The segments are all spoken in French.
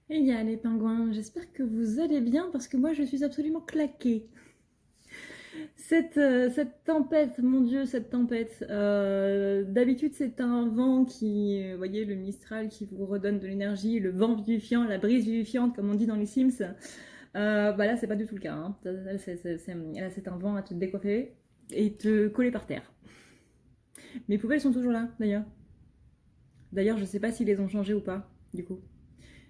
Eh bien les pingouins, j'espère que vous allez bien parce que moi je suis absolument claquée. Cette tempête, mon Dieu, cette tempête. D'habitude c'est un vent qui, vous voyez, le Mistral qui vous redonne de l'énergie, le vent vivifiant, la brise vivifiante comme on dit dans les Sims. Bah là c'est pas du tout le cas. Hein. Là c'est un vent à te décoiffer et te coller par terre. Mes poubelles sont toujours là d'ailleurs. D'ailleurs je sais pas s'ils les ont changées ou pas du coup.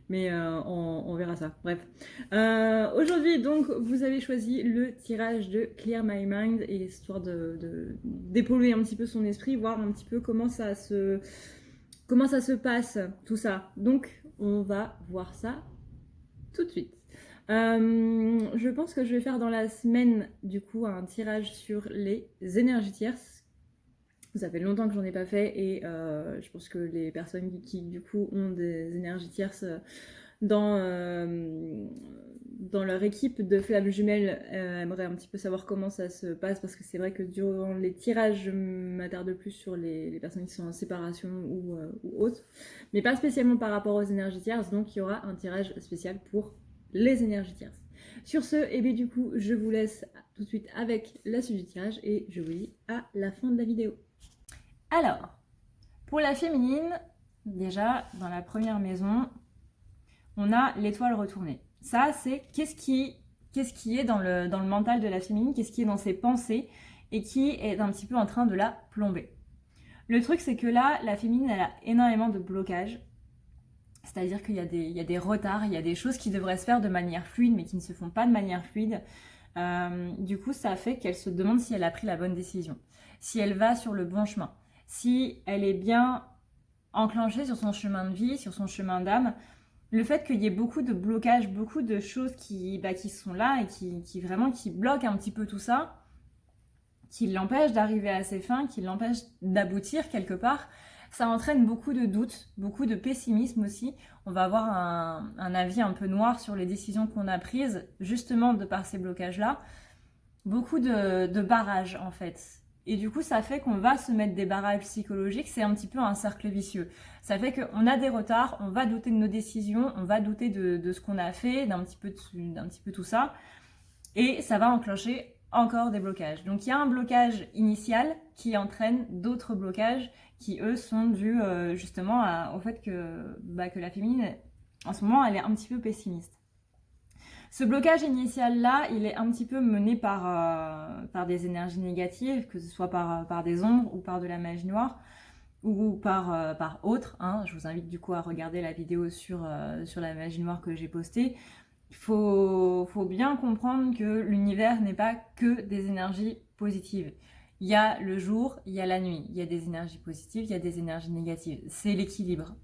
Mais on verra ça. Bref. Aujourd'hui, donc, vous avez choisi le tirage de Clear My Mind, et histoire d'épauler un petit peu son esprit, voir un petit peu comment ça se passe, tout ça. Donc, on va voir ça tout de suite. Je pense que je vais faire dans la semaine, du coup, un tirage sur les énergies tierces. Ça fait longtemps que j'en ai pas fait, et je pense que les personnes qui du coup ont des énergies tierces dans, dans leur équipe de flammes jumelles aimeraient un petit peu savoir comment ça se passe, parce que c'est vrai que durant les tirages je m'attarde plus sur les personnes qui sont en séparation ou autres, mais pas spécialement par rapport aux énergies tierces, donc il y aura un tirage spécial pour les énergies tierces. Sur ce, et bien du coup je vous laisse tout de suite avec la suite du tirage et je vous dis à la fin de la vidéo. Alors, pour la féminine, déjà, dans la première maison, on a l'étoile retournée. Ça, c'est qu'est-ce qui est dans le mental de la féminine, qu'est-ce qui est dans ses pensées et qui est un petit peu en train de la plomber. Le truc, c'est que là, la féminine, elle a énormément de blocages. C'est-à-dire qu'il y a des retards, il y a des choses qui devraient se faire de manière fluide, mais qui ne se font pas de manière fluide. Du coup, ça fait qu'elle se demande si elle a pris la bonne décision, si elle va sur le bon chemin, si elle est bien enclenchée sur son chemin de vie, sur son chemin d'âme. Le fait qu'il y ait beaucoup de blocages, beaucoup de choses qui sont là et qui bloquent un petit peu tout ça, qui l'empêchent d'arriver à ses fins, qui l'empêchent d'aboutir quelque part, ça entraîne beaucoup de doutes, beaucoup de pessimisme aussi. On va avoir un avis un peu noir sur les décisions qu'on a prises, justement de par ces blocages-là. Beaucoup de barrages en fait. Et du coup, ça fait qu'on va se mettre des barrages psychologiques, c'est un petit peu un cercle vicieux. Ça fait qu'on a des retards, on va douter de nos décisions, on va douter de ce qu'on a fait, d'un petit peu tout ça, et ça va enclencher encore des blocages. Donc il y a un blocage initial qui entraîne d'autres blocages qui, eux, sont dus justement au fait que la féminine, en ce moment, elle est un petit peu pessimiste. Ce blocage initial-là, il est un petit peu mené par des énergies négatives, que ce soit par des ombres ou par de la magie noire, ou par autres. Hein. Je vous invite du coup à regarder la vidéo sur la magie noire que j'ai postée. Il faut bien comprendre que l'univers n'est pas que des énergies positives. Il y a le jour, il y a la nuit, il y a des énergies positives, il y a des énergies négatives. C'est l'équilibre.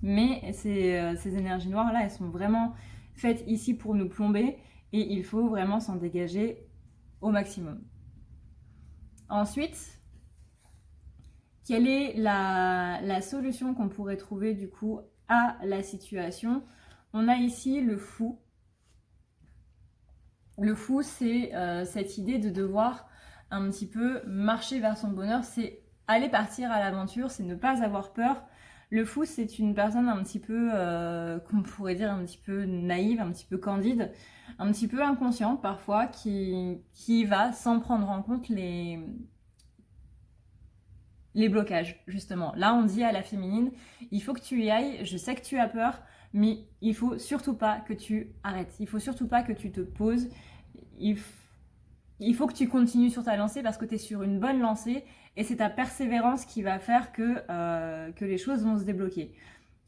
Mais ces énergies noires-là, elles sont vraiment faites ici pour nous plomber et il faut vraiment s'en dégager au maximum. Ensuite, quelle est la solution qu'on pourrait trouver du coup à la situation? On a ici le fou. Le fou, c'est cette idée de devoir un petit peu marcher vers son bonheur, c'est aller partir à l'aventure, c'est ne pas avoir peur. Le fou, c'est une personne un petit peu, qu'on pourrait dire un petit peu naïve, un petit peu candide, un petit peu inconsciente parfois, qui va sans prendre en compte les blocages, justement. Là, on dit à la féminine, il faut que tu y ailles, je sais que tu as peur, mais il faut surtout pas que tu arrêtes. Il faut surtout pas que tu te poses. Il faut que tu continues sur ta lancée parce que tu es sur une bonne lancée et c'est ta persévérance qui va faire que les choses vont se débloquer.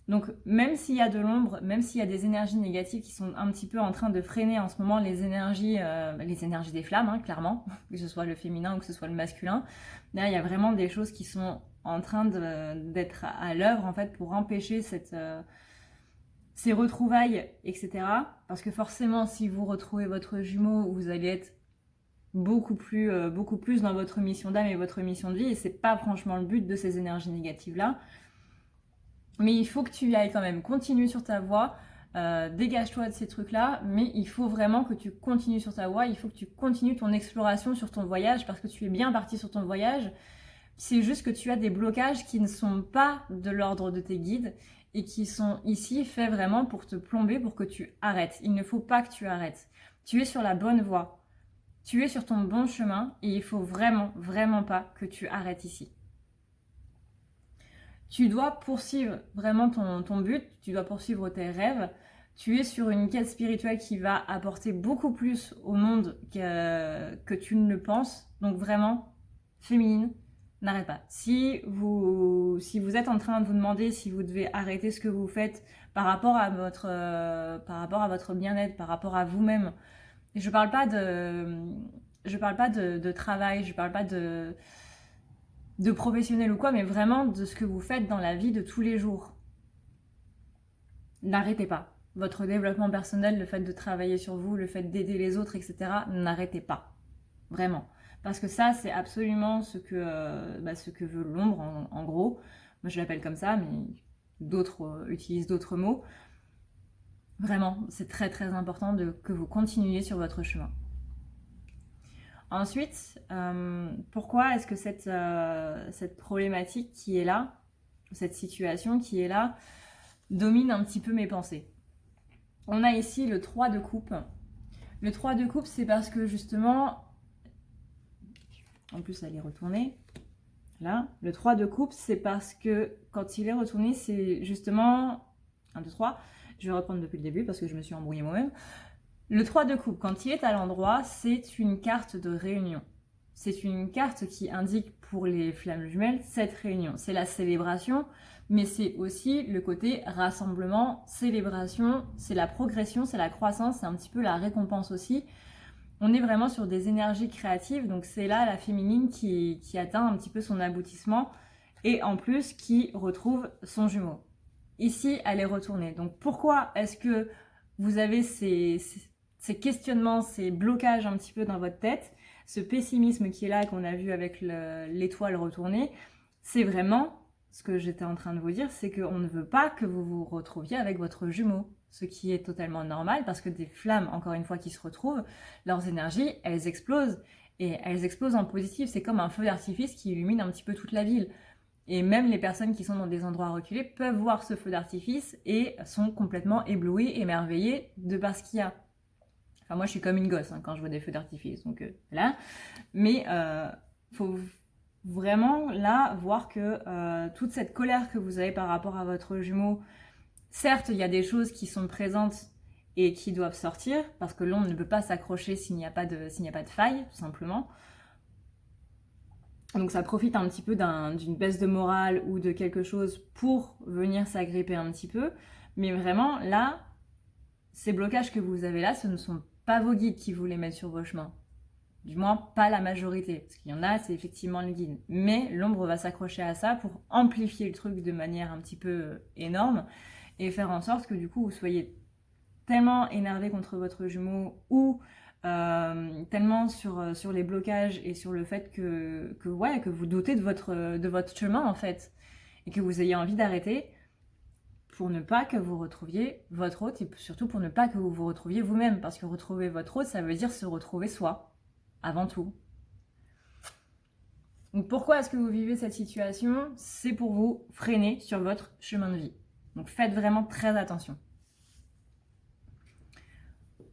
Donc même s'il y a de l'ombre, même s'il y a des énergies négatives qui sont un petit peu en train de freiner en ce moment les énergies des flammes, hein, clairement, que ce soit le féminin ou que ce soit le masculin, là il y a vraiment des choses qui sont en train d'être à l'œuvre en fait pour empêcher ces retrouvailles, etc. Parce que forcément si vous retrouvez votre jumeau, vous allez être beaucoup plus dans votre mission d'âme et votre mission de vie, et c'est pas franchement le but de ces énergies négatives là. Mais il faut que tu y ailles quand même, continue sur ta voie, dégage-toi de ces trucs-là, mais il faut vraiment que tu continues sur ta voie, il faut que tu continues ton exploration sur ton voyage, parce que tu es bien parti sur ton voyage. C'est juste que tu as des blocages qui ne sont pas de l'ordre de tes guides, et qui sont ici faits vraiment pour te plomber, pour que tu arrêtes. Il ne faut pas que tu arrêtes. Tu es sur la bonne voie. Tu es sur ton bon chemin et il faut vraiment, vraiment pas que tu arrêtes ici. Tu dois poursuivre vraiment ton but, tu dois poursuivre tes rêves. Tu es sur une quête spirituelle qui va apporter beaucoup plus au monde que tu ne le penses. Donc vraiment, féminine, n'arrête pas. Si vous êtes en train de vous demander si vous devez arrêter ce que vous faites par rapport à votre bien-être, par rapport à vous-même, je parle pas de travail, je parle pas de professionnel ou quoi, mais vraiment de ce que vous faites dans la vie de tous les jours. N'arrêtez pas. Votre développement personnel, le fait de travailler sur vous, le fait d'aider les autres, etc., n'arrêtez pas. Vraiment. Parce que ça, c'est absolument ce que veut l'ombre, en gros. Moi, je l'appelle comme ça, mais d'autres utilisent d'autres mots. Vraiment, c'est très très important que vous continuiez sur votre chemin. Ensuite, pourquoi est-ce que cette problématique qui est là, cette situation qui est là, domine un petit peu mes pensées? On a ici le 3 de coupe. Le 3 de coupe, c'est parce que justement, en plus elle est retournée, là, le 3 de coupe, c'est parce que quand il est retourné, c'est justement, 1, 2, 3, je vais reprendre depuis le début parce que je me suis embrouillée moi-même. Le 3 de coupe, quand il est à l'endroit, c'est une carte de réunion. C'est une carte qui indique pour les flammes jumelles cette réunion. C'est la célébration, mais c'est aussi le côté rassemblement, célébration, c'est la progression, c'est la croissance, c'est un petit peu la récompense aussi. On est vraiment sur des énergies créatives, donc c'est là la féminine qui atteint un petit peu son aboutissement et en plus qui retrouve son jumeau. Ici, elle est retournée. Donc pourquoi est-ce que vous avez ces questionnements, ces blocages un petit peu dans votre tête, ce pessimisme qui est là, qu'on a vu avec l'étoile retournée? C'est vraiment ce que j'étais en train de vous dire, c'est qu'on ne veut pas que vous vous retrouviez avec votre jumeau, ce qui est totalement normal parce que des flammes, encore une fois, qui se retrouvent, leurs énergies, elles explosent et elles explosent en positif. C'est comme un feu d'artifice qui illumine un petit peu toute la ville. Et même les personnes qui sont dans des endroits reculés peuvent voir ce feu d'artifice et sont complètement éblouies, émerveillées de par ce qu'il y a. Enfin, moi, je suis comme une gosse quand je vois des feux d'artifice, donc là. Mais faut vraiment, là, voir que toute cette colère que vous avez par rapport à votre jumeau, certes, il y a des choses qui sont présentes et qui doivent sortir, parce que l'ombre ne peut pas s'accrocher s'il n'y a pas de faille, tout simplement. Donc ça profite un petit peu d'une baisse de morale ou de quelque chose pour venir s'agripper un petit peu. Mais vraiment, là, ces blocages que vous avez là, ce ne sont pas vos guides qui vous les mettent sur vos chemins. Du moins, pas la majorité. Parce qu'il y en a, c'est effectivement le guide. Mais l'ombre va s'accrocher à ça pour amplifier le truc de manière un petit peu énorme et faire en sorte que du coup, vous soyez tellement énervé contre votre jumeau ou tellement sur les blocages et sur le fait que vous doutez de votre chemin en fait et que vous ayez envie d'arrêter pour ne pas que vous retrouviez votre hôte et surtout pour ne pas que vous vous retrouviez vous-même, parce que retrouver votre hôte, ça veut dire se retrouver soi avant tout. Donc pourquoi est-ce que vous vivez cette situation? C'est pour vous freiner sur votre chemin de vie. Donc faites vraiment très attention.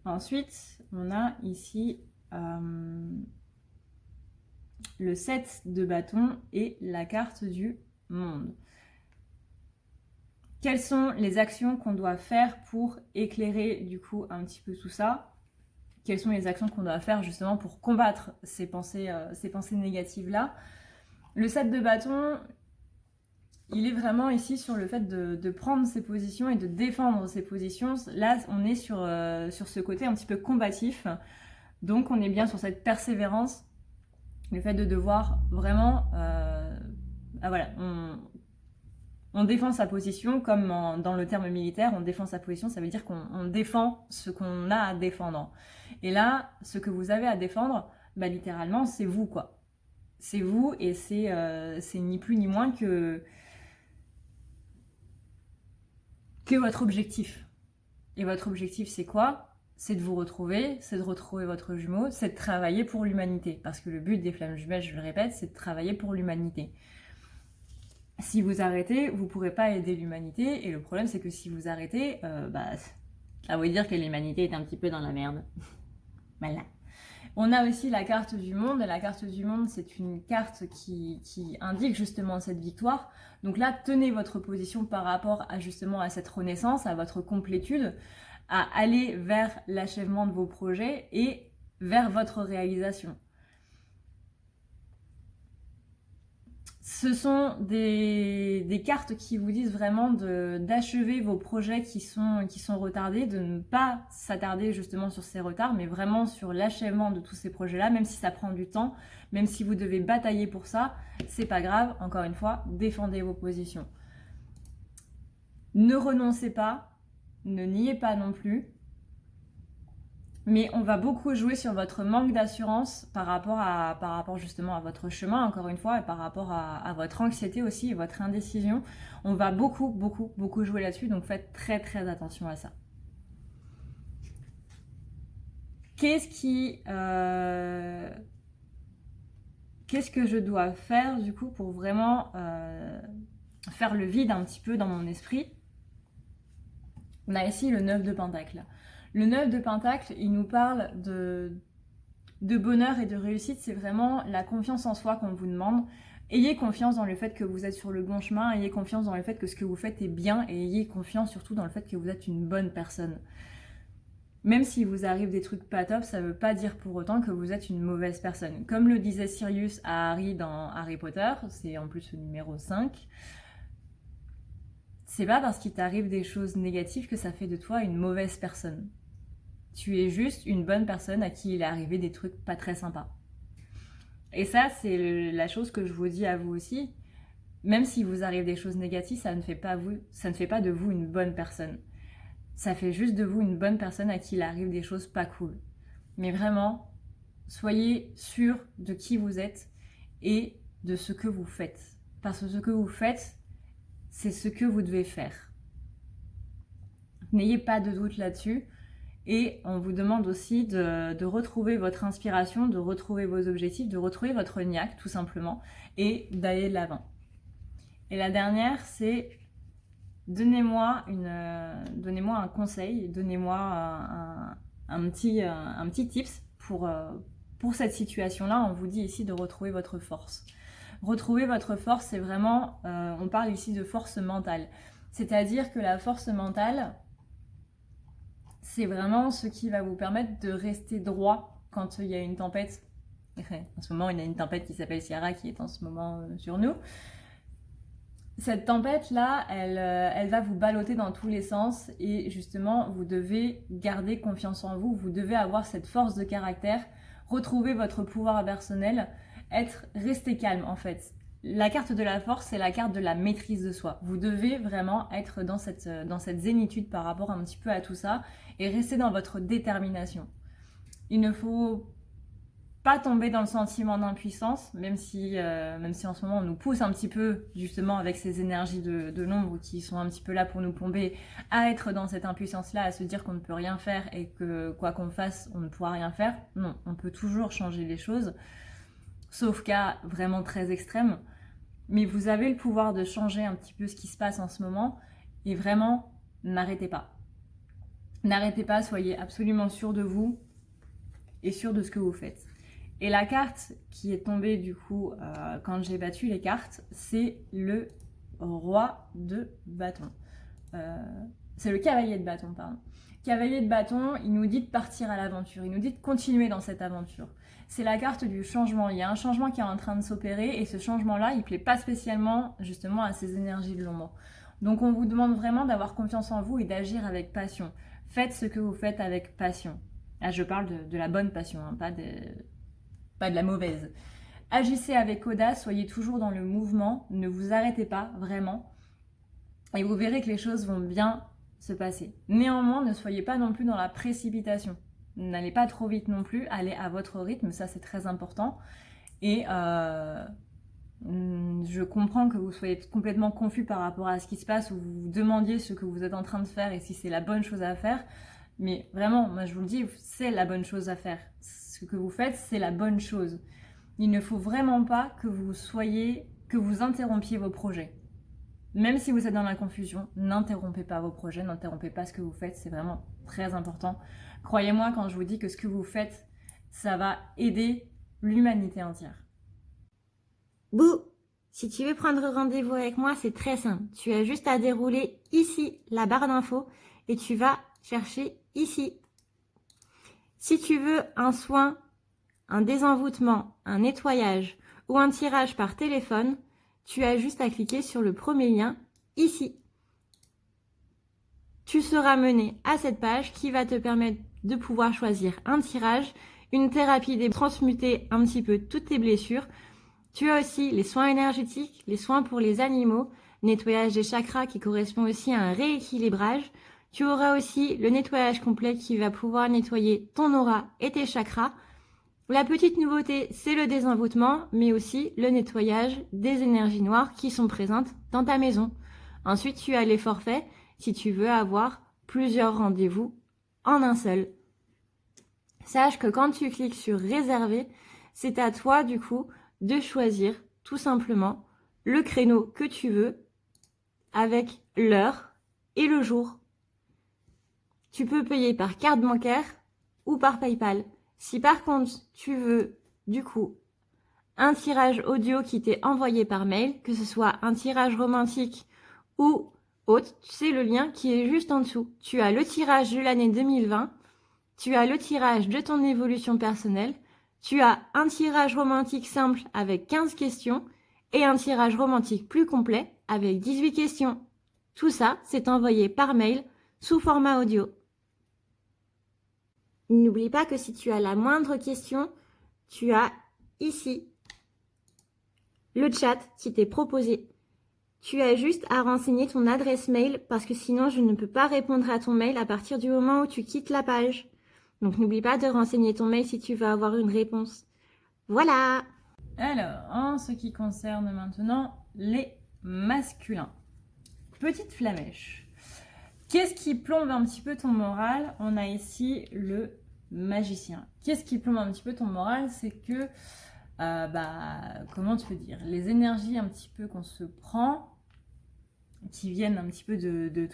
Ensuite, on a ici le 7 de bâton et la carte du monde. Quelles sont les actions qu'on doit faire pour éclairer du coup un petit peu tout ça? Quelles sont les actions qu'on doit faire justement pour combattre ces pensées négatives-là? Le 7 de bâton, il est vraiment ici sur le fait de prendre ses positions et de défendre ses positions. Là, on est sur ce côté un petit peu combatif. Donc, on est bien sur cette persévérance. Le fait de devoir vraiment... voilà, on défend sa position comme dans le terme militaire. On défend sa position, ça veut dire qu'on défend ce qu'on a à défendre. Et là, ce que vous avez à défendre, bah, littéralement, c'est vous, quoi. C'est vous et c'est ni plus ni moins que votre objectif. Et votre objectif, c'est quoi? C'est de vous retrouver, c'est de retrouver votre jumeau, c'est de travailler pour l'humanité. Parce que le but des flammes jumelles, je le répète, c'est de travailler pour l'humanité. Si vous arrêtez, vous ne pourrez pas aider l'humanité. Et le problème, c'est que si vous arrêtez, ça veut dire que l'humanité est un petit peu dans la merde. Voilà. On a aussi la carte du monde. Et la carte du monde, c'est une carte qui indique justement cette victoire. Donc là, tenez votre position par rapport à justement à cette renaissance, à votre complétude, à aller vers l'achèvement de vos projets et vers votre réalisation. Ce sont des cartes qui vous disent vraiment d'achever vos projets qui sont retardés, de ne pas s'attarder justement sur ces retards, mais vraiment sur l'achèvement de tous ces projets-là, même si ça prend du temps, même si vous devez batailler pour ça, c'est pas grave, encore une fois, défendez vos positions. Ne renoncez pas, ne niez pas non plus, mais on va beaucoup jouer sur votre manque d'assurance par rapport justement à votre chemin, encore une fois, et par rapport à votre anxiété aussi et votre indécision. On va beaucoup jouer là-dessus, donc faites très attention à ça. Qu'est-ce que je dois faire du coup pour vraiment faire le vide un petit peu dans mon esprit? On a ici le 9 de Pentacle. Le 9 de Pentacle, il nous parle de bonheur et de réussite. C'est vraiment la confiance en soi qu'on vous demande. Ayez confiance dans le fait que vous êtes sur le bon chemin, ayez confiance dans le fait que ce que vous faites est bien et ayez confiance surtout dans le fait que vous êtes une bonne personne. Même si vous arrive des trucs pas top, ça veut pas dire pour autant que vous êtes une mauvaise personne. Comme le disait Sirius à Harry dans Harry Potter, c'est en plus le numéro 5, c'est pas parce qu'il t'arrive des choses négatives que ça fait de toi une mauvaise personne. Tu es juste une bonne personne à qui il est arrivé des trucs pas très sympas. Et ça, c'est la chose que je vous dis à vous aussi. Même si vous arrive des choses négatives, ça ne fait pas de vous une bonne personne. Ça fait juste de vous une bonne personne à qui il arrive des choses pas cool. Mais vraiment, soyez sûr de qui vous êtes et de ce que vous faites. Parce que ce que vous faites, c'est ce que vous devez faire. N'ayez pas de doute là-dessus. Et on vous demande aussi de retrouver votre inspiration, de retrouver vos objectifs, de retrouver votre niaque tout simplement et d'aller de l'avant. Et la dernière, c'est donnez-moi un conseil, donnez-moi un petit tips pour cette situation-là. On vous dit ici de retrouver votre force. Retrouver votre force, c'est vraiment, on parle ici de force mentale. C'est-à-dire que la force mentale, c'est vraiment ce qui va vous permettre de rester droit quand il y a une tempête. En ce moment, il y a une tempête qui s'appelle Ciara qui est en ce moment sur nous. Cette tempête-là, elle va vous balloter dans tous les sens et justement, vous devez garder confiance en vous, vous devez avoir cette force de caractère, retrouver votre pouvoir personnel, rester calme en fait. La carte de la force, c'est la carte de la maîtrise de soi. Vous devez vraiment être dans cette zénitude par rapport un petit peu à tout ça et rester dans votre détermination. Il ne faut pas tomber dans le sentiment d'impuissance, même si en ce moment on nous pousse un petit peu justement avec ces énergies de l'ombre qui sont un petit peu là pour nous plomber, à être dans cette impuissance-là, à se dire qu'on ne peut rien faire et que quoi qu'on fasse, on ne pourra rien faire. Non, on peut toujours changer les choses, sauf cas vraiment très extrêmes. Mais vous avez le pouvoir de changer un petit peu ce qui se passe en ce moment et vraiment, n'arrêtez pas. N'arrêtez pas, soyez absolument sûr de vous et sûr de ce que vous faites. Et la carte qui est tombée du coup quand j'ai battu les cartes, c'est le roi de bâton. C'est le cavalier de bâton, pardon. Cavalier de bâton, il nous dit de partir à l'aventure, il nous dit de continuer dans cette aventure. C'est la carte du changement. Il y a un changement qui est en train de s'opérer et ce changement-là, il ne plaît pas spécialement justement à ces énergies de l'ombre. Donc on vous demande vraiment d'avoir confiance en vous et d'agir avec passion. Faites ce que vous faites avec passion. Là, je parle de la bonne passion, hein, pas de la mauvaise. Agissez avec audace, soyez toujours dans le mouvement, ne vous arrêtez pas vraiment et vous verrez que les choses vont bien se passer. Néanmoins, ne soyez pas non plus dans la précipitation. N'allez pas trop vite non plus, allez à votre rythme, ça c'est très important. Et je comprends que vous soyez complètement confus par rapport à ce qui se passe, ou vous vous demandiez ce que vous êtes en train de faire et si c'est la bonne chose à faire. Mais vraiment, moi je vous le dis, c'est la bonne chose à faire. Ce que vous faites, c'est la bonne chose. Il ne faut vraiment pas que vous interrompiez vos projets. même si vous êtes dans la confusion, n'interrompez pas vos projets, n'interrompez pas ce que vous faites, c'est vraiment très important. Croyez-moi quand je vous dis que ce que vous faites, ça va aider l'humanité entière. Bouh! Si tu veux prendre rendez-vous avec moi, c'est très simple. Tu as juste à dérouler ici la barre d'infos et tu vas chercher ici. Si tu veux un soin, un désenvoûtement, un nettoyage ou un tirage par téléphone, tu as juste à cliquer sur le premier lien ici. Tu seras mené à cette page qui va te permettre de pouvoir choisir un tirage, une thérapie, transmuter un petit peu toutes tes blessures. Tu as aussi les soins énergétiques, les soins pour les animaux, nettoyage des chakras qui correspond aussi à un rééquilibrage. Tu auras aussi le nettoyage complet qui va pouvoir nettoyer ton aura et tes chakras. La petite nouveauté, c'est le désenvoûtement, mais aussi le nettoyage des énergies noires qui sont présentes dans ta maison. Ensuite, tu as les forfaits si tu veux avoir plusieurs rendez-vous en un seul. Sache que quand tu cliques sur réserver, c'est à toi du coup de choisir tout simplement le créneau que tu veux avec l'heure et le jour. Tu peux payer par carte bancaire ou par PayPal. Si par contre tu veux du coup un tirage audio qui t'est envoyé par mail, que ce soit un tirage romantique ou autre, c'est le lien qui est juste en dessous. Tu as le tirage de l'année 2020, tu as le tirage de ton évolution personnelle, tu as un tirage romantique simple avec 15 questions et un tirage romantique plus complet avec 18 questions. Tout ça, c'est envoyé par mail sous format audio. N'oublie pas que si tu as la moindre question, tu as ici le chat qui t'est proposé. Tu as juste à renseigner ton adresse mail parce que sinon je ne peux pas répondre à ton mail à partir du moment où tu quittes la page. Donc n'oublie pas de renseigner ton mail si tu veux avoir une réponse. Voilà! Alors, en ce qui concerne maintenant les masculins. Petite flamèche. Qu'est-ce qui plombe un petit peu ton moral? On a ici le magicien. Qu'est-ce qui plombe un petit peu ton moral? C'est que, comment te dire, les énergies un petit peu qu'on se prend, qui viennent un petit peu de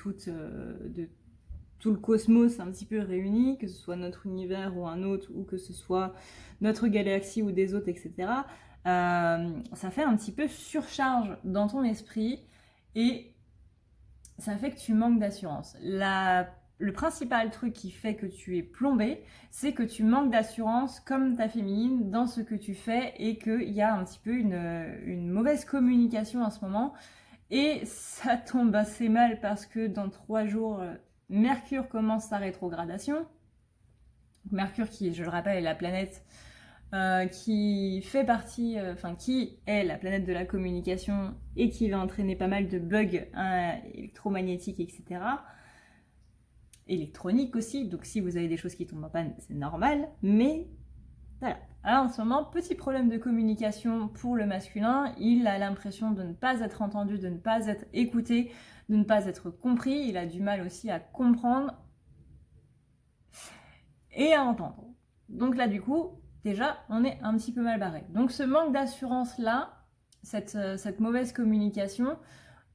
tout le cosmos un petit peu réuni, que ce soit notre univers ou un autre, ou que ce soit notre galaxie ou des autres, etc. Ça fait un petit peu surcharge dans ton esprit et ça fait que tu manques d'assurance. Le principal truc qui fait que tu es plombé, c'est que tu manques d'assurance comme ta féminine dans ce que tu fais et qu'il y a un petit peu une mauvaise communication en ce moment. Et ça tombe assez mal parce que dans 3 jours, Mercure commence sa rétrogradation. Mercure qui, je le rappelle, est la planète qui fait partie, qui est la planète de la communication et qui va entraîner pas mal de bugs électromagnétiques, etc. Électroniques aussi, donc si vous avez des choses qui tombent en panne, c'est normal, mais voilà. Alors en ce moment, petit problème de communication pour le masculin, il a l'impression de ne pas être entendu, de ne pas être écouté, de ne pas être compris, il a du mal aussi à comprendre et à entendre. Donc là du coup, déjà, on est un petit peu mal barré. Donc ce manque d'assurance-là, cette mauvaise communication,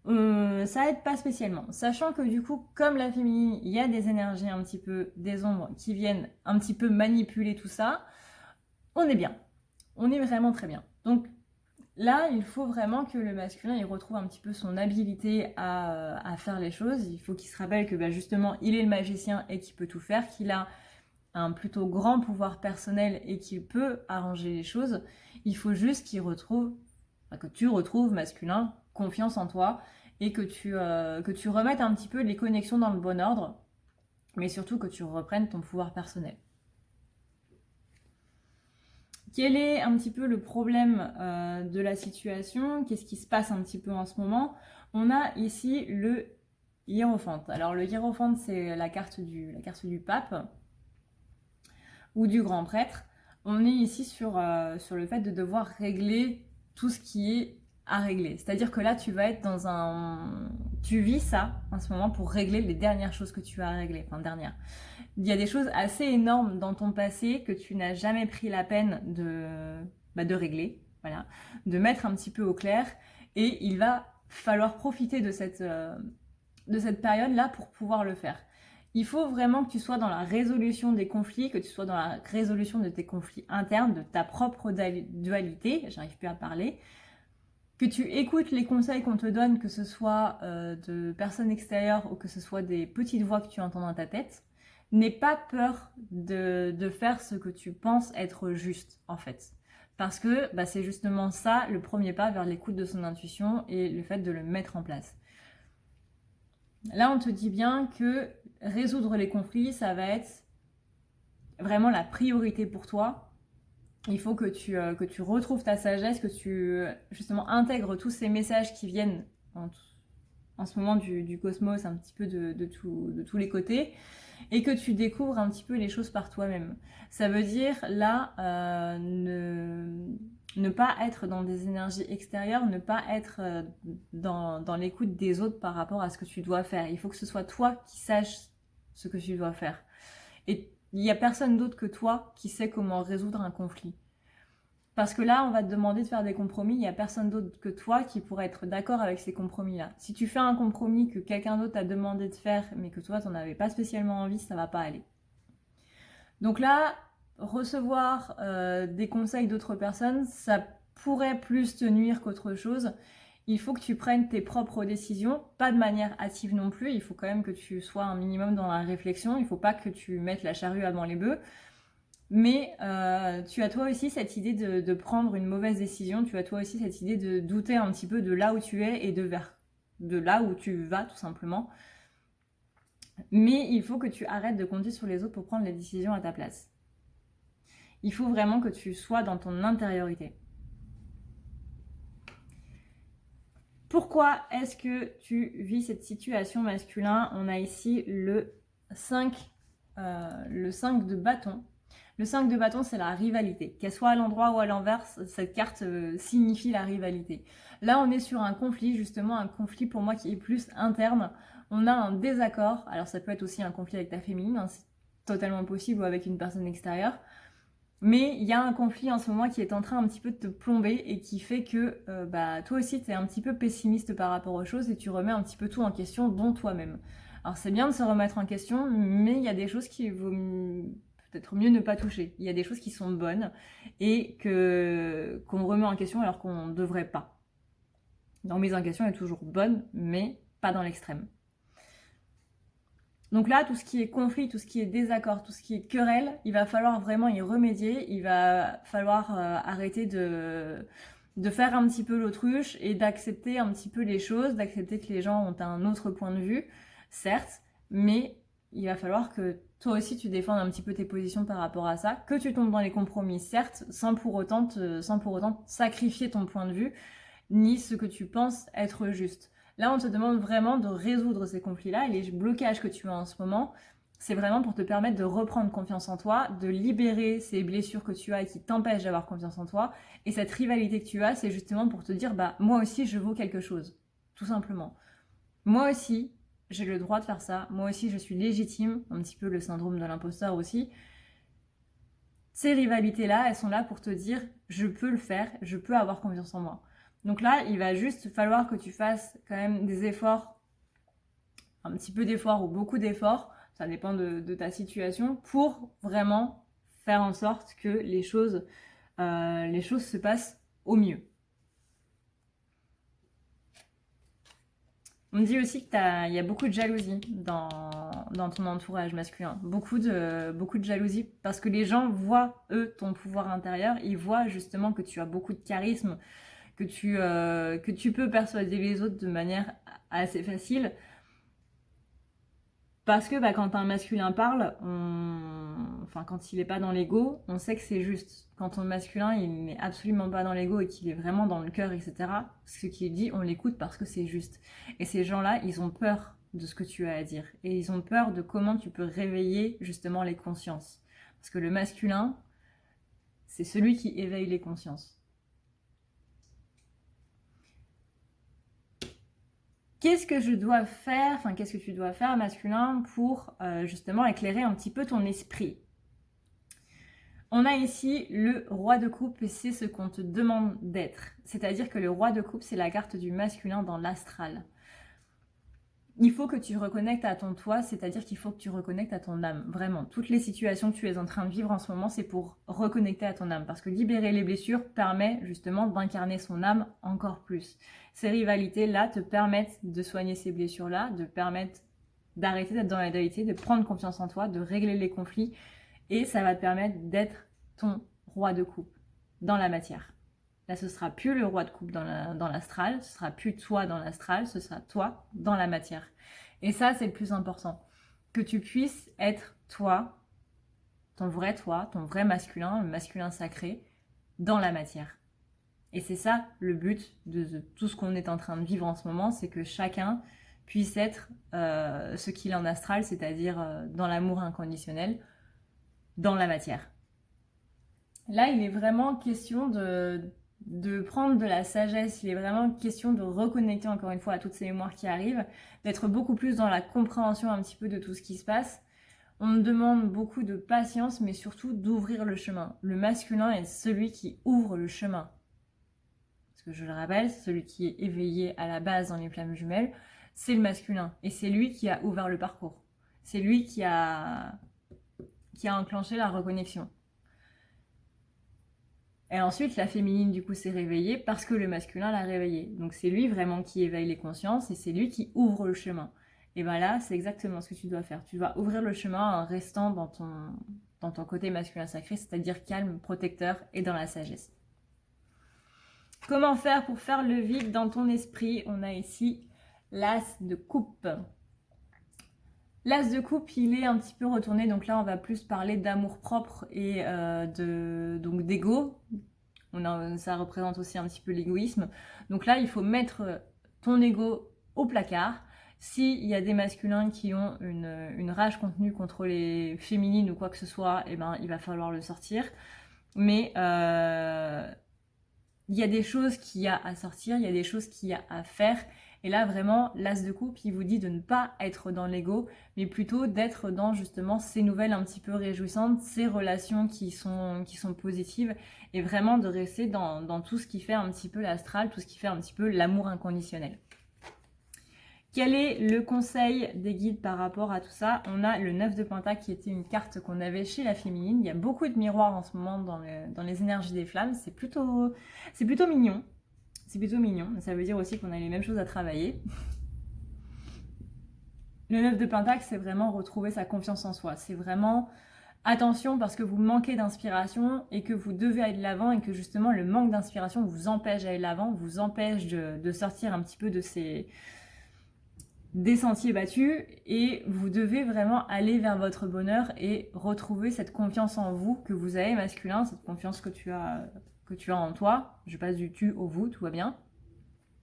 ça aide pas spécialement. Sachant que du coup, comme la féminine, il y a des énergies un petit peu, des ombres qui viennent un petit peu manipuler tout ça, on est bien. On est vraiment très bien. Donc là, il faut vraiment que le masculin, il retrouve un petit peu son habilité à faire les choses. Il faut qu'il se rappelle que justement, il est le magicien et qu'il peut tout faire, qu'il a un plutôt grand pouvoir personnel et qu'il peut arranger les choses. Il faut juste que tu retrouves, masculin, confiance en toi et que tu remettes un petit peu les connexions dans le bon ordre, mais surtout que tu reprennes ton pouvoir personnel. Quel est un petit peu le problème de la situation? Qu'est-ce qui se passe un petit peu en ce moment? On a ici le hiérophante. Alors le hiérophante, c'est la carte du pape ou du grand prêtre. On est ici sur le fait de devoir régler tout ce qui est à régler. C'est-à-dire que là, tu vas être tu vis ça en ce moment pour régler les dernières choses que tu as à régler. Il y a des choses assez énormes dans ton passé que tu n'as jamais pris la peine de régler, voilà, de mettre un petit peu au clair. Et il va falloir profiter de cette période-là pour pouvoir le faire. Il faut vraiment que tu sois dans la résolution des conflits, que tu sois dans la résolution de tes conflits internes, de ta propre dualité, j'arrive plus à parler, que tu écoutes les conseils qu'on te donne, que ce soit de personnes extérieures ou que ce soit des petites voix que tu entends dans ta tête. N'aie pas peur de faire ce que tu penses être juste, en fait. Parce que c'est justement ça, le premier pas vers l'écoute de son intuition et le fait de le mettre en place. Là, on te dit bien que résoudre les conflits, ça va être vraiment la priorité pour toi. Il faut que tu retrouves ta sagesse, que tu justement intègres tous ces messages qui viennent en ce moment du cosmos, un petit peu de tous les côtés, et que tu découvres un petit peu les choses par toi-même. Ça veut dire, là, ne pas être dans des énergies extérieures, ne pas être dans l'écoute des autres par rapport à ce que tu dois faire. Il faut que ce soit toi qui saches ce que tu dois faire. Et il n'y a personne d'autre que toi qui sait comment résoudre un conflit. Parce que là, on va te demander de faire des compromis, il n'y a personne d'autre que toi qui pourrait être d'accord avec ces compromis-là. Si tu fais un compromis que quelqu'un d'autre t'a demandé de faire, mais que toi, tu n'en avais pas spécialement envie, ça ne va pas aller. Donc là, recevoir des conseils d'autres personnes, ça pourrait plus te nuire qu'autre chose. Il faut que tu prennes tes propres décisions, pas de manière hâtive non plus, il faut quand même que tu sois un minimum dans la réflexion, il ne faut pas que tu mettes la charrue avant les bœufs. Mais tu as toi aussi cette idée de prendre une mauvaise décision, tu as toi aussi cette idée de douter un petit peu de là où tu es et de là où tu vas tout simplement. Mais il faut que tu arrêtes de compter sur les autres pour prendre les décisions à ta place. Il faut vraiment que tu sois dans ton intériorité. Pourquoi est-ce que tu vis cette situation masculin? On a ici le 5 de bâton. Le 5 de bâton, c'est la rivalité. Qu'elle soit à l'endroit ou à l'inverse, cette carte signifie la rivalité. Là, on est sur un conflit, justement, un conflit pour moi qui est plus interne. On a un désaccord. Alors, ça peut être aussi un conflit avec ta féminine, hein, c'est totalement possible, ou avec une personne extérieure. Mais il y a un conflit en ce moment qui est en train un petit peu de te plomber et qui fait que toi aussi, tu es un petit peu pessimiste par rapport aux choses et tu remets un petit peu tout en question, dont toi-même. Alors, c'est bien de se remettre en question, mais il y a des choses qui vont peut-être mieux ne pas toucher. Il y a des choses qui sont bonnes et qu'on remet en question alors qu'on ne devrait pas. La remise en question est toujours bonne, mais pas dans l'extrême. Donc là, tout ce qui est conflit, tout ce qui est désaccord, tout ce qui est querelle, il va falloir vraiment y remédier. Il va falloir arrêter de faire un petit peu l'autruche et d'accepter un petit peu les choses, d'accepter que les gens ont un autre point de vue, certes, mais il va falloir que toi aussi tu défendes un petit peu tes positions par rapport à ça, que tu tombes dans les compromis, certes, sans pour autant sacrifier ton point de vue, ni ce que tu penses être juste. Là, on te demande vraiment de résoudre ces conflits-là et les blocages que tu as en ce moment, c'est vraiment pour te permettre de reprendre confiance en toi, de libérer ces blessures que tu as et qui t'empêchent d'avoir confiance en toi. Et cette rivalité que tu as, c'est justement pour te dire, moi aussi, je vaux quelque chose, tout simplement. Moi aussi, j'ai le droit de faire ça. Moi aussi, je suis légitime. Un petit peu le syndrome de l'imposteur aussi. Ces rivalités-là, elles sont là pour te dire, je peux le faire, je peux avoir confiance en moi. Donc là, il va juste falloir que tu fasses quand même des efforts, un petit peu d'efforts ou beaucoup d'efforts, ça dépend de ta situation, pour vraiment faire en sorte que les choses se passent au mieux. On me dit aussi qu'il y a beaucoup de jalousie dans ton entourage masculin. Beaucoup de jalousie parce que les gens voient, eux, ton pouvoir intérieur. Ils voient justement que tu as beaucoup de charisme, que tu peux persuader les autres de manière assez facile. Parce que quand un masculin parle, quand il n'est pas dans l'ego, on sait que c'est juste. Quand ton masculin, il n'est absolument pas dans l'ego et qu'il est vraiment dans le cœur, etc., ce qu'il dit, on l'écoute parce que c'est juste. Et ces gens-là, ils ont peur de ce que tu as à dire. Et ils ont peur de comment tu peux réveiller justement les consciences. Parce que le masculin, c'est celui qui éveille les consciences. Qu'est-ce que tu dois faire, masculin, pour justement éclairer un petit peu ton esprit? On a ici le roi de coupe et c'est ce qu'on te demande d'être. C'est-à-dire que le roi de coupe, c'est la carte du masculin dans l'astral. Il faut que tu reconnectes à ton toi, c'est-à-dire qu'il faut que tu reconnectes à ton âme. Vraiment, toutes les situations que tu es en train de vivre en ce moment, c'est pour reconnecter à ton âme. Parce que libérer les blessures permet justement d'incarner son âme encore plus. Ces rivalités-là te permettent de soigner ces blessures-là, de permettre d'arrêter d'être dans la dualité, de prendre confiance en toi, de régler les conflits. Et ça va te permettre d'être ton roi de coupe dans la matière. Là, ce sera plus le roi de coupe dans l'astral, ce sera plus toi dans l'astral, ce sera toi dans la matière. Et ça, c'est le plus important. Que tu puisses être toi, ton vrai masculin, le masculin sacré, dans la matière. Et c'est ça le but de tout ce qu'on est en train de vivre en ce moment, c'est que chacun puisse être ce qu'il est en astral, c'est-à-dire dans l'amour inconditionnel, dans la matière. Là, il est vraiment question de prendre de la sagesse, il est vraiment question de reconnecter encore une fois à toutes ces mémoires qui arrivent, d'être beaucoup plus dans la compréhension un petit peu de tout ce qui se passe. On me demande beaucoup de patience, mais surtout d'ouvrir le chemin. Le masculin est celui qui ouvre le chemin. Parce que je le rappelle, celui qui est éveillé à la base dans les flammes jumelles, c'est le masculin. Et c'est lui qui a ouvert le parcours. C'est lui qui a enclenché la reconnexion. Et ensuite, la féminine, du coup, s'est réveillée parce que le masculin l'a réveillée. Donc, c'est lui vraiment qui éveille les consciences et c'est lui qui ouvre le chemin. Et bien là, c'est exactement ce que tu dois faire. Tu dois ouvrir le chemin en restant dans ton côté masculin sacré, c'est-à-dire calme, protecteur et dans la sagesse. Comment faire pour faire le vide dans ton esprit? On a ici l'as de coupe. L'as de coupe, il est un petit peu retourné, donc là on va plus parler d'amour propre et donc d'ego. Ça représente aussi un petit peu l'égoïsme. Donc là, il faut mettre ton ego au placard. S'il y a des masculins qui ont une rage contenue contre les féminines ou quoi que ce soit, eh ben, il va falloir le sortir. Mais il y a des choses qu'il y a à sortir, il y a des choses qu'il y a à faire. Et là, vraiment, l'as de coupe, il vous dit de ne pas être dans l'ego, mais plutôt d'être dans justement ces nouvelles un petit peu réjouissantes, ces relations qui sont positives, et vraiment de rester dans tout ce qui fait un petit peu l'astral, tout ce qui fait un petit peu l'amour inconditionnel. Quel est le conseil des guides par rapport à tout ça? On a le 9 de Pentacle qui était une carte qu'on avait chez la féminine. Il y a beaucoup de miroirs en ce moment dans les énergies des flammes. C'est plutôt mignon. C'est plutôt mignon. Ça veut dire aussi qu'on a les mêmes choses à travailler. Le 9 de Pentacle, c'est vraiment retrouver sa confiance en soi. C'est vraiment attention parce que vous manquez d'inspiration et que vous devez aller de l'avant et que justement le manque d'inspiration vous empêche d'aller de l'avant, vous empêche de sortir un petit peu des sentiers battus et vous devez vraiment aller vers votre bonheur et retrouver cette confiance en vous que vous avez masculin, cette confiance que tu as en toi. Je passe du tu au vous, tout va bien.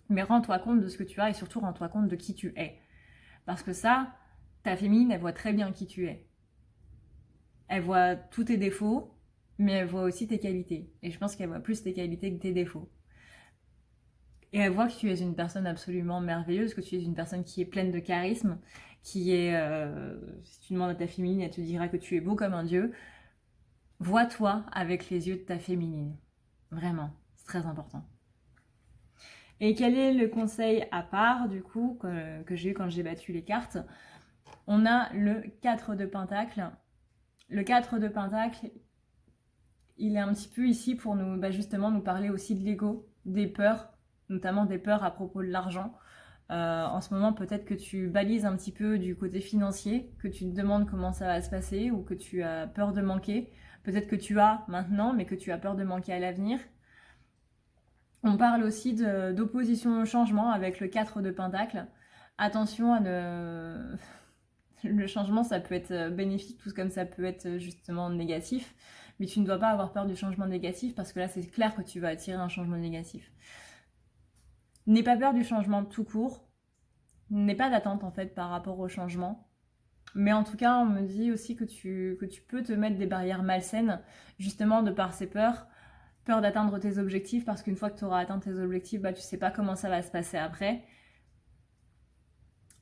Mais rends-toi compte de ce que tu as et surtout rends-toi compte de qui tu es. Parce que ça, ta féminine, elle voit très bien qui tu es. Elle voit tous tes défauts, mais elle voit aussi tes qualités. Et je pense qu'elle voit plus tes qualités que tes défauts. Et elle voit que tu es une personne absolument merveilleuse, que tu es une personne qui est pleine de charisme, qui est... si tu demandes à ta féminine, elle te dira que tu es beau comme un dieu. Vois-toi avec les yeux de ta féminine. Vraiment, c'est très important. Et quel est le conseil à part, du coup, que j'ai eu quand j'ai battu les cartes? On a le 4 de Pentacle. Le 4 de Pentacle, il est un petit peu ici pour nous, justement, nous parler aussi de l'ego, des peurs, notamment des peurs à propos de l'argent. En ce moment, peut-être que tu balises un petit peu du côté financier, que tu te demandes comment ça va se passer ou que tu as peur de manquer. Peut-être que tu as maintenant, mais que tu as peur de manquer à l'avenir. On parle aussi d'opposition au changement avec le 4 de Pentacle. Attention à ne... Le changement, ça peut être bénéfique, tout comme ça peut être justement négatif. Mais tu ne dois pas avoir peur du changement négatif parce que là, c'est clair que tu vas attirer un changement négatif. N'aie pas peur du changement tout court. N'aie pas d'attente en fait par rapport au changement. Mais en tout cas, on me dit aussi que tu peux te mettre des barrières malsaines, justement de par ces peurs. Peur d'atteindre tes objectifs parce qu'une fois que tu auras atteint tes objectifs, tu sais pas comment ça va se passer après.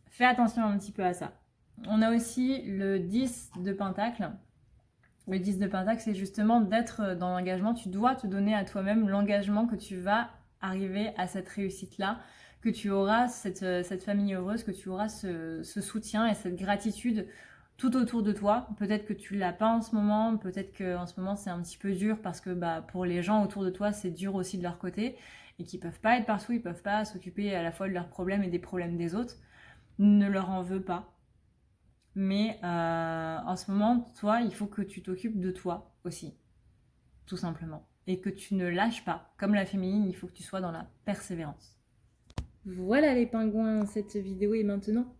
Fais attention un petit peu à ça. On a aussi le 10 de Pentacle. Le 10 de Pentacle, c'est justement d'être dans l'engagement. Tu dois te donner à toi-même l'engagement que tu vas arriver à cette réussite-là, que tu auras cette famille heureuse, que tu auras ce soutien et cette gratitude tout autour de toi. Peut-être que tu l'as pas en ce moment, peut-être qu'en ce moment c'est un petit peu dur parce que pour les gens autour de toi c'est dur aussi de leur côté et qu'ils peuvent pas être partout, ils peuvent pas s'occuper à la fois de leurs problèmes et des problèmes des autres. Ne leur en veux pas. Mais en ce moment, toi, il faut que tu t'occupes de toi aussi, tout simplement. Et que tu ne lâches pas. Comme la féminine, il faut que tu sois dans la persévérance. Voilà les pingouins, cette vidéo est maintenant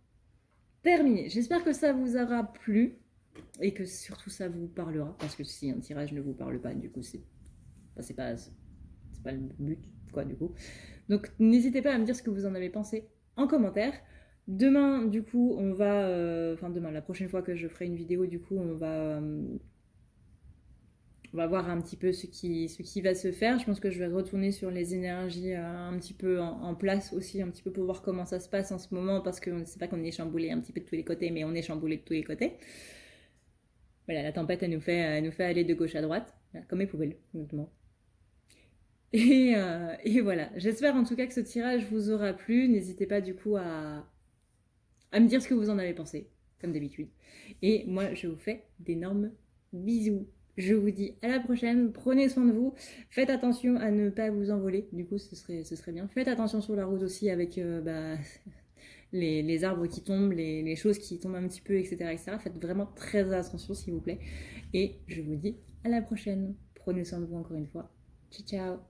terminée. J'espère que ça vous aura plu et que surtout ça vous parlera. Parce que si un tirage ne vous parle pas, du coup, c'est pas le but, quoi, du coup. Donc n'hésitez pas à me dire ce que vous en avez pensé en commentaire. Demain, du coup, on va... demain, la prochaine fois que je ferai une vidéo, du coup, on va voir un petit peu ce qui va se faire. Je pense que je vais retourner sur les énergies un petit peu en place aussi, un petit peu pour voir comment ça se passe en ce moment, parce que c'est pas qu'on est chamboulé un petit peu de tous les côtés, mais on est chamboulé de tous les côtés. Voilà, la tempête, elle nous fait aller de gauche à droite, comme les poubelles, honnêtement. Et voilà, j'espère en tout cas que ce tirage vous aura plu. N'hésitez pas du coup à me dire ce que vous en avez pensé, comme d'habitude. Et moi, je vous fais d'énormes bisous. Je vous dis à la prochaine, prenez soin de vous, faites attention à ne pas vous envoler, du coup ce serait bien. Faites attention sur la route aussi avec les arbres qui tombent, les choses qui tombent un petit peu, etc., etc. Faites vraiment très attention s'il vous plaît. Et je vous dis à la prochaine, prenez soin de vous encore une fois. Ciao ciao.